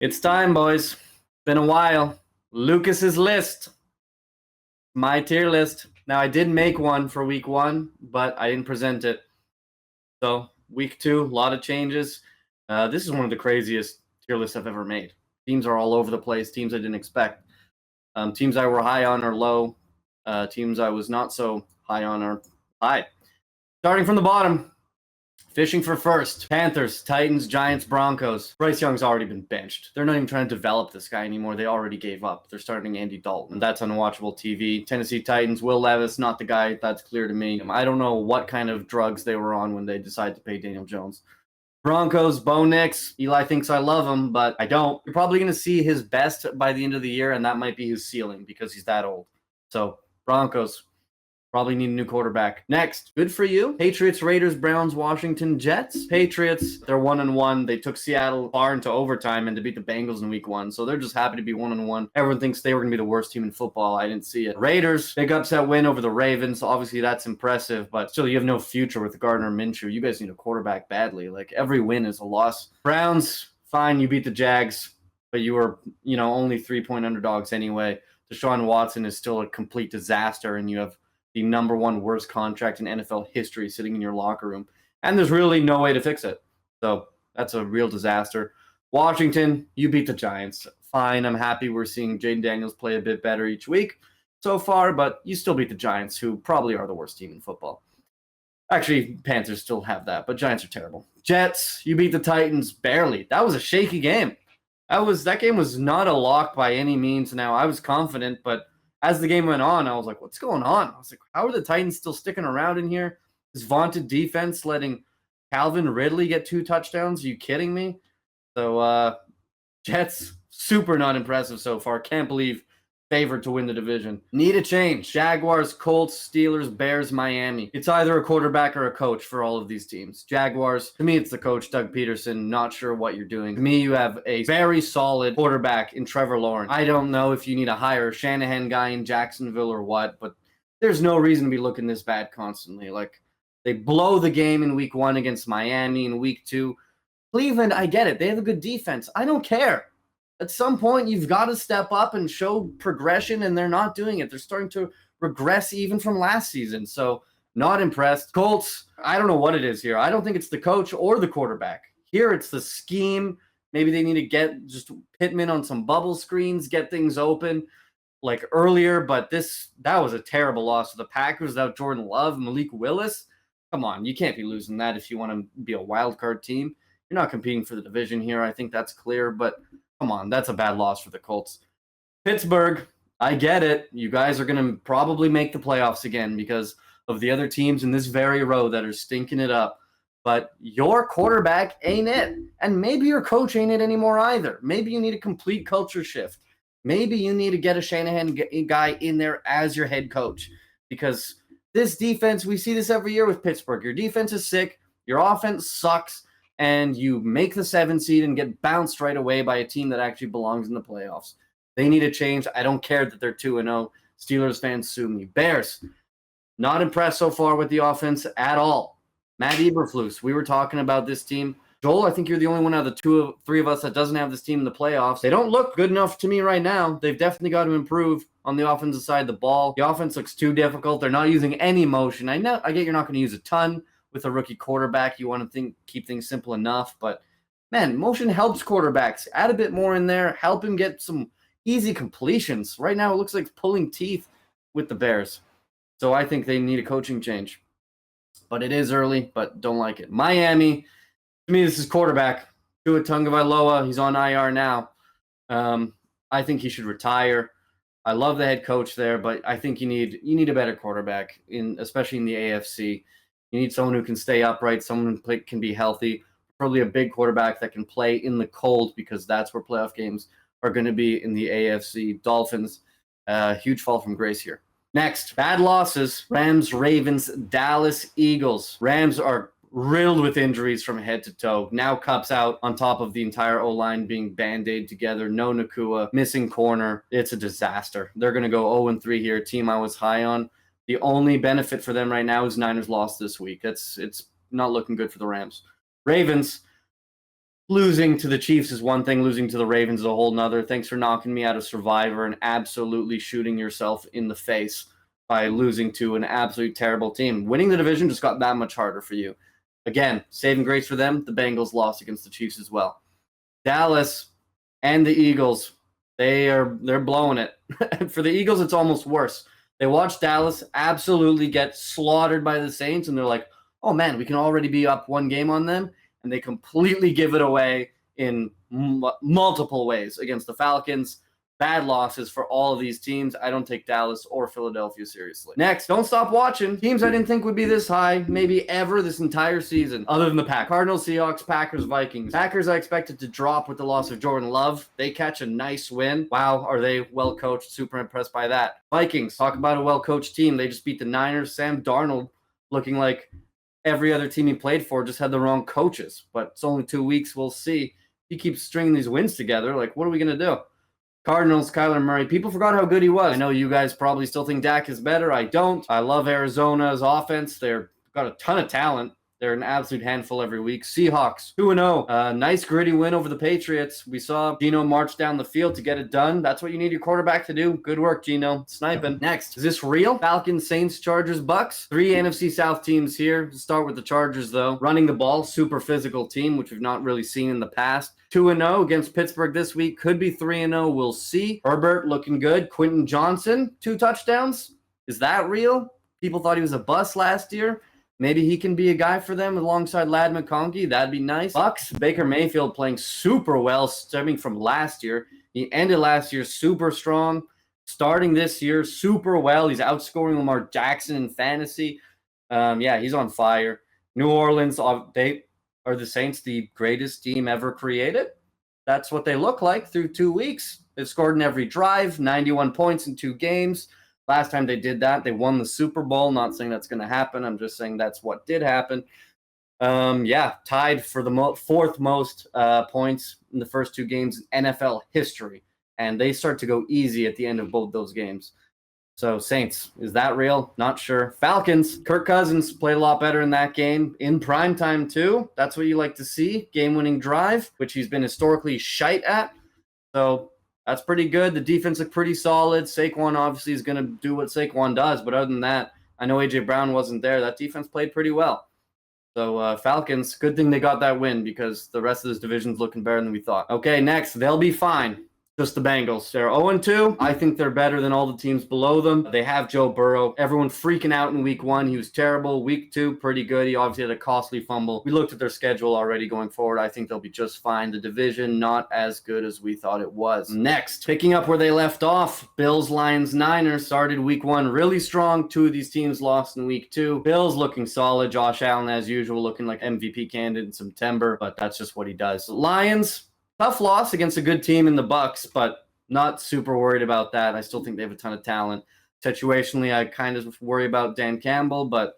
It's time, boys. Been a while. Lucas's list. My tier list. Now, I did make one for week 1, but I didn't present it. So, week 2, a lot of changes. This is one of the craziest tier lists I've ever made. Teams are all over the place. Teams I didn't expect. Teams I were high on are low. Teams I was not so high on are high. Starting from the bottom. Fishing for first. Panthers, Titans, Giants, Broncos. Bryce Young's already been benched. They're not even trying to develop this guy anymore. They already gave up. They're starting Andy Dalton. That's unwatchable TV. Tennessee Titans, Will Levis, not the guy. That's clear to me. I don't know what kind of drugs they were on when they decided to pay Daniel Jones. Broncos, Bo Nix. Eli thinks I love him, but I don't. You're probably going to see his best by the end of the year, and that might be his ceiling because he's that old. So, Broncos. Probably need a new quarterback. Next, good for you. Patriots, Raiders, Browns, Washington, Jets. Patriots, they're 1-1. They took Seattle far into overtime and to beat the Bengals in week 1. So they're just happy to be 1-1. Everyone thinks they were going to be the worst team in football. I didn't see it. Raiders, big upset win over the Ravens. Obviously, that's impressive, but still, you have no future with Gardner Minshew. You guys need a quarterback badly. Like, every win is a loss. Browns, fine, you beat the Jags, but you were, only 3-point underdogs anyway. Deshaun Watson is still a complete disaster, and you have the number 1 worst contract in NFL history sitting in your locker room. And there's really no way to fix it. So that's a real disaster. Washington, you beat the Giants. Fine, I'm happy we're seeing Jaden Daniels play a bit better each week so far, but you still beat the Giants, who probably are the worst team in football. Actually, Panthers still have that, but Giants are terrible. Jets, you beat the Titans barely. That was a shaky game. That game was not a lock by any means. Now, I was confident, but as the game went on, I was like, what's going on? I was like, how are the Titans still sticking around in here? This vaunted defense letting Calvin Ridley get 2 touchdowns? Are you kidding me? So, Jets, super not impressive so far. Can't believe favored to win the division. Need a change. Jaguars, Colts, Steelers, Bears, Miami. It's either a quarterback or a coach for all of these teams. Jaguars, to me, it's the coach, Doug Peterson. Not sure what you're doing. To me, you have a very solid quarterback in Trevor Lawrence. I don't know if you need to hire a Shanahan guy in Jacksonville or what, but there's no reason to be looking this bad constantly. Like, they blow the game in week 1 against Miami. In week 2, Cleveland, I get it. They have a good defense. I don't care. At some point, you've got to step up and show progression, and they're not doing it. They're starting to regress even from last season. So, not impressed. Colts, I don't know what it is here. I don't think it's the coach or the quarterback. Here, it's the scheme. Maybe they need to get just Pittman on some bubble screens, get things open like earlier. But that was a terrible loss to the Packers without Jordan Love, Malik Willis. Come on, you can't be losing that if you want to be a wild card team. You're not competing for the division here. I think that's clear, but come on, that's a bad loss for the Colts. Pittsburgh, I get it. You guys are going to probably make the playoffs again because of the other teams in this very row that are stinking it up. But your quarterback ain't it. And maybe your coach ain't it anymore either. Maybe you need a complete culture shift. Maybe you need to get a Shanahan guy in there as your head coach. Because this defense, we see this every year with Pittsburgh. Your defense is sick. Your offense sucks. And you make the 7 seed and get bounced right away by a team that actually belongs in the playoffs. They need a change. I don't care that they're 2-0. Steelers fans sue me. Bears, not impressed so far with the offense at all. Matt Eberflus, we were talking about this team. Joel, I think you're the only one out of the 3 of us that doesn't have this team in the playoffs. They don't look good enough to me right now. They've definitely got to improve on the offensive side of the ball. The offense looks too difficult. They're not using any motion. I get you're not going to use a ton with a rookie quarterback. You want to keep things simple enough, but man, motion helps quarterbacks. Add a bit more in there. Help him get some easy completions. Right now, it looks like pulling teeth with the Bears. So I think they need a coaching change. But it is early, but don't like it. Miami, to me, this is quarterback. Tua Tagovailoa, he's on IR now. I think he should retire. I love the head coach there, but I think you need a better quarterback, especially in the AFC. You need someone who can stay upright, someone who can be healthy, probably a big quarterback that can play in the cold because that's where playoff games are going to be in the AFC. Dolphins, huge fall from grace here. Next, bad losses. Rams, Ravens, Dallas, Eagles. Rams are riddled with injuries from head to toe. Now Kupp's out on top of the entire O-line being band-aid together. No Nakua, missing corner. It's a disaster. They're going to go 0-3 here, a team I was high on. The only benefit for them right now is Niners lost this week. It's not looking good for the Rams. Ravens, losing to the Chiefs is one thing. Losing to the Ravens is a whole nother. Thanks for knocking me out of Survivor and absolutely shooting yourself in the face by losing to an absolute terrible team. Winning the division just got that much harder for you. Again, saving grace for them, the Bengals lost against the Chiefs as well. Dallas and the Eagles, they're blowing it. For the Eagles, it's almost worse. They watched Dallas absolutely get slaughtered by the Saints, and they're like, oh man, we can already be up one game on them, and they completely give it away in multiple ways against the Falcons. Bad losses for all of these teams. I don't take Dallas or Philadelphia seriously. Next, don't stop watching. Teams I didn't think would be this high, maybe ever this entire season, other than the Pack. Cardinals, Seahawks, Packers, Vikings. Packers I expected to drop with the loss of Jordan Love. They catch a nice win. Wow, are they well coached? Super impressed by that. Vikings, talk about a well-coached team. They just beat the Niners. Sam Darnold looking like every other team he played for, just had the wrong coaches. But it's only 2 weeks. We'll see. He keeps stringing these wins together. Like, what are we going to do? Cardinals, Kyler Murray. People forgot how good he was. I know you guys probably still think Dak is better. I don't. I love Arizona's offense. They've got a ton of talent. They're an absolute handful every week. Seahawks, 2-0. Nice gritty win over the Patriots. We saw Geno march down the field to get it done. That's what you need your quarterback to do. Good work, Geno. Sniping. Next, is this real? Falcons, Saints, Chargers, Bucks. 3 NFC South teams here. We'll start with the Chargers, though. Running the ball, super physical team, which we've not really seen in the past. 2-0 against Pittsburgh this week. Could be 3-0. We'll see. Herbert looking good. Quentin Johnson, 2 touchdowns. Is that real? People thought he was a bust last year. Maybe he can be a guy for them alongside Ladd McConkey. That'd be nice. Bucks, Baker Mayfield playing super well, stemming from last year. He ended last year super strong. Starting this year super well. He's outscoring Lamar Jackson in fantasy. He's on fire. New Orleans, they are the Saints the greatest team ever created? That's what they look like through 2 weeks. They've scored in every drive, 91 points in 2 games. Last time they did that, they won the Super Bowl. Not saying that's going to happen. I'm just saying that's what did happen. Tied for the 4th most points in the first 2 games in NFL history. And they start to go easy at the end of both those games. So Saints, is that real? Not sure. Falcons, Kirk Cousins played a lot better in that game. In primetime too. That's what you like to see. Game-winning drive, which he's been historically shite at. So that's pretty good. The defense looked pretty solid. Saquon obviously is going to do what Saquon does. But other than that, I know A.J. Brown wasn't there. That defense played pretty well. So Falcons, good thing they got that win because the rest of this division's looking better than we thought. Okay, next, they'll be fine. Just the Bengals. They're 0-2. I think they're better than all the teams below them. They have Joe Burrow. Everyone freaking out in week 1. He was terrible. Week 2, pretty good. He obviously had a costly fumble. We looked at their schedule already going forward. I think they'll be just fine. The division, not as good as we thought it was. Next, picking up where they left off, Bills, Lions, Niners started week 1 really strong. 2 of these teams lost in week 2. Bills looking solid. Josh Allen, as usual, looking like MVP candidate in September, but that's just what he does. Lions, tough loss against a good team in the Bucks, but not super worried about that. I still think they have a ton of talent. Situationally, I kind of worry about Dan Campbell, but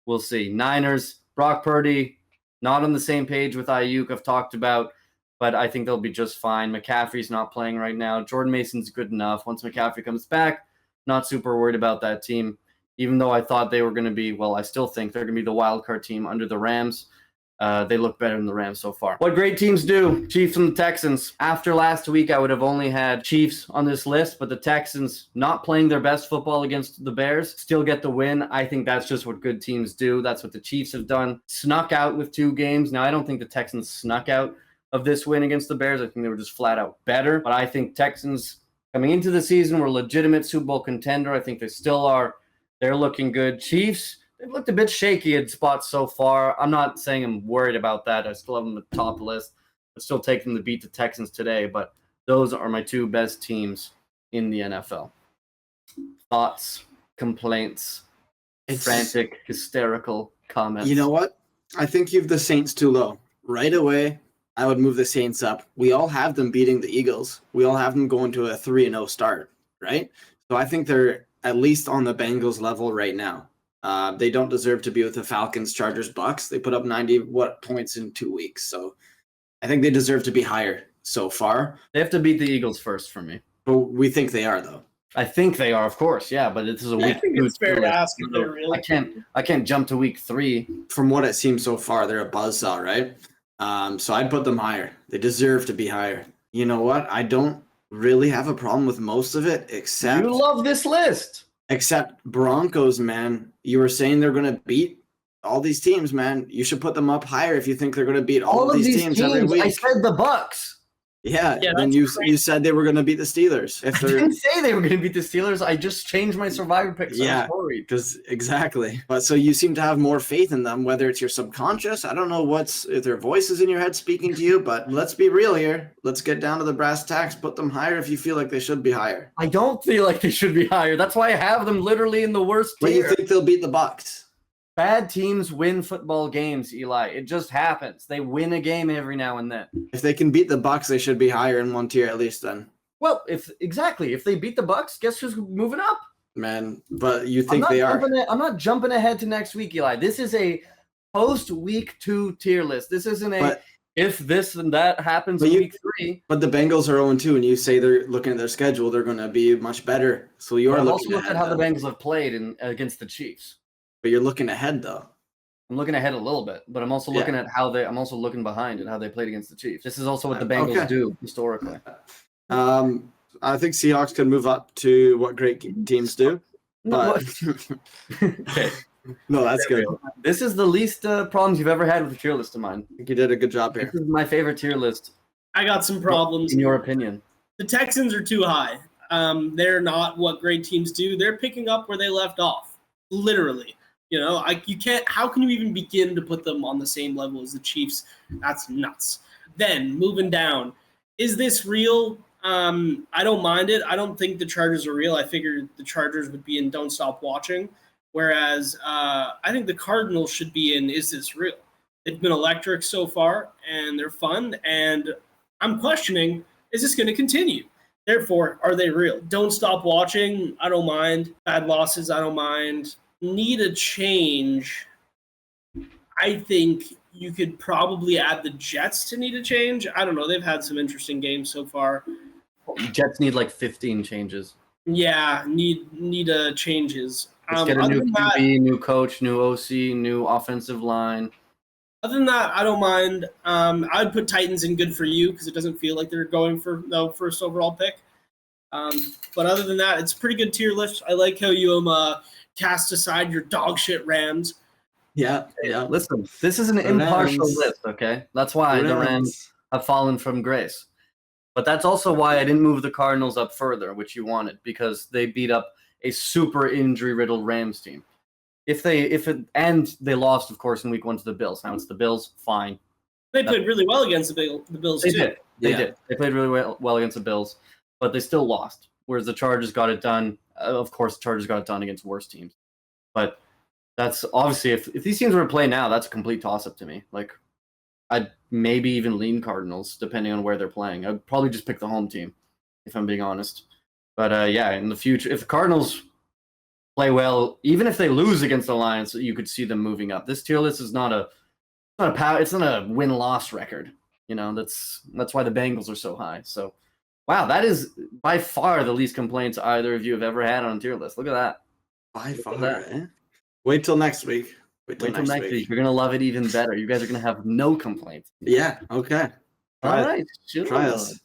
we'll see. Niners, Brock Purdy, not on the same page with Ayuk I've talked about, but I think they'll be just fine. McCaffrey's not playing right now. Jordan Mason's good enough. Once McCaffrey comes back, not super worried about that team, even though I thought they were going to be, I still think they're going to be the wild card team under the Rams. They look better than the Rams so far. What great teams do? Chiefs and the Texans. After last week, I would have only had Chiefs on this list, but the Texans not playing their best football against the Bears still get the win. I think that's just what good teams do. That's what the Chiefs have done. Snuck out with 2 games. Now, I don't think the Texans snuck out of this win against the Bears. I think they were just flat out better. But I think Texans coming into the season were a legitimate Super Bowl contender. I think they still are. They're looking good. Chiefs, they've looked a bit shaky in spots so far. I'm not saying I'm worried about that. I still have them at the top list. I'd still take them to beat the Texans today, but those are my 2 best teams in the NFL. Thoughts, complaints, frantic, hysterical comments. You know what? I think you have the Saints too low. Right away, I would move the Saints up. We all have them beating the Eagles. We all have them going to a 3-0 start, right? So I think they're at least on the Bengals level right now. They don't deserve to be with the Falcons, Chargers, Bucks. They put up 90 points in 2 weeks. So I think they deserve to be higher so far. They have to beat the Eagles first for me. But we think they are, though. I think they are, of course, yeah. But this is a week. I think it's fair to ask if they're really. I can't jump to week 3. From what it seems so far, they're a buzzsaw, right? So I'd put them higher. They deserve to be higher. You know what? I don't really have a problem with most of it, except You love this list. except Broncos, man. You were saying they're going to beat all these teams, man. You should put them up higher if you think they're going to beat all of these teams every week. I said the Bucks. Yeah, then you said they were going to beat the Steelers. If I didn't say they were going to beat the Steelers. I just changed my Survivor pick. So yeah, because exactly. But so you seem to have more faith in them, whether it's your subconscious. I don't know if their voices in your head speaking to you, but let's be real here. Let's get down to the brass tacks. Put them higher if you feel like they should be higher. I don't feel like they should be higher. That's why I have them literally in the worst tier. But you think they'll beat the Bucks? Bad teams win football games, Eli. It just happens. They win a game every now and then. If they can beat the Bucks, they should be higher in one tier at least then. Well, if they beat the Bucks, guess who's moving up? Man, but you think they are? I'm not jumping ahead to next week, Eli. This is a post-week 2 tier list. This isn't if this and that happens in week 3. But the Bengals are 0-2, and you say they're looking at their schedule, they're going to be much better. So you are looking at how the Bengals have played against the Chiefs. But you're looking ahead, though. I'm looking ahead a little bit, but I'm also looking at I'm also looking behind at how they played against the Chiefs. This is also what the Bengals do historically. I think Seahawks can move up to what great teams do. But okay. No, that's good. This is the least problems you've ever had with a tier list of mine. I think you did a good job here. This is my favorite tier list. I got some problems. In your opinion. The Texans are too high. They're not what great teams do. They're picking up where they left off. Literally. You know, you can't. How can you even begin to put them on the same level as the Chiefs? That's nuts. Then moving down, is this real? I don't mind it. I don't think the Chargers are real. I figured the Chargers would be in Don't Stop Watching, whereas I think the Cardinals should be in Is This Real? They've been electric so far, and they're fun. And I'm questioning: is this going to continue? Therefore, are they real? Don't Stop Watching. I don't mind. Bad losses. I don't mind. Need a change. I think you could probably add the Jets to need a change. I don't know. They've had some interesting games so far. Jets need like 15 changes. Yeah, need changes. Let's get a new QB, new coach, new OC, new offensive line. Other than that, I don't mind. I'd put Titans in good for you because it doesn't feel like they're going for the first overall pick. But other than that, it's a pretty good tier list. I like how you cast aside your dog shit Rams. Yeah. Listen, this is an impartial list, okay? That's why the Rams have fallen from grace. But that's also why I didn't move the Cardinals up further, which you wanted, because they beat up a super injury-riddled Rams team. And they lost, of course, in week 1 to the Bills. Now it's the Bills, fine. They played really well against the Bills, too. They did. They played really well against the Bills, but they still lost. Whereas the Chargers got it done. Of course, the Chargers got it done against worse teams. But that's obviously, if these teams were to play now, that's a complete toss-up to me. Like, I'd maybe even lean Cardinals, depending on where they're playing. I'd probably just pick the home team, if I'm being honest. But, in the future, if the Cardinals play well, even if they lose against the Lions, you could see them moving up. This tier list is not a win-loss record. You know, that's why the Bengals are so high. So, wow, that is by far the least complaints either of you have ever had on a tier list. Look at that. By far, eh? Wait till next week. Wait till next week. You're going to love it even better. You guys are going to have no complaints. Yeah, okay. All right. Try us.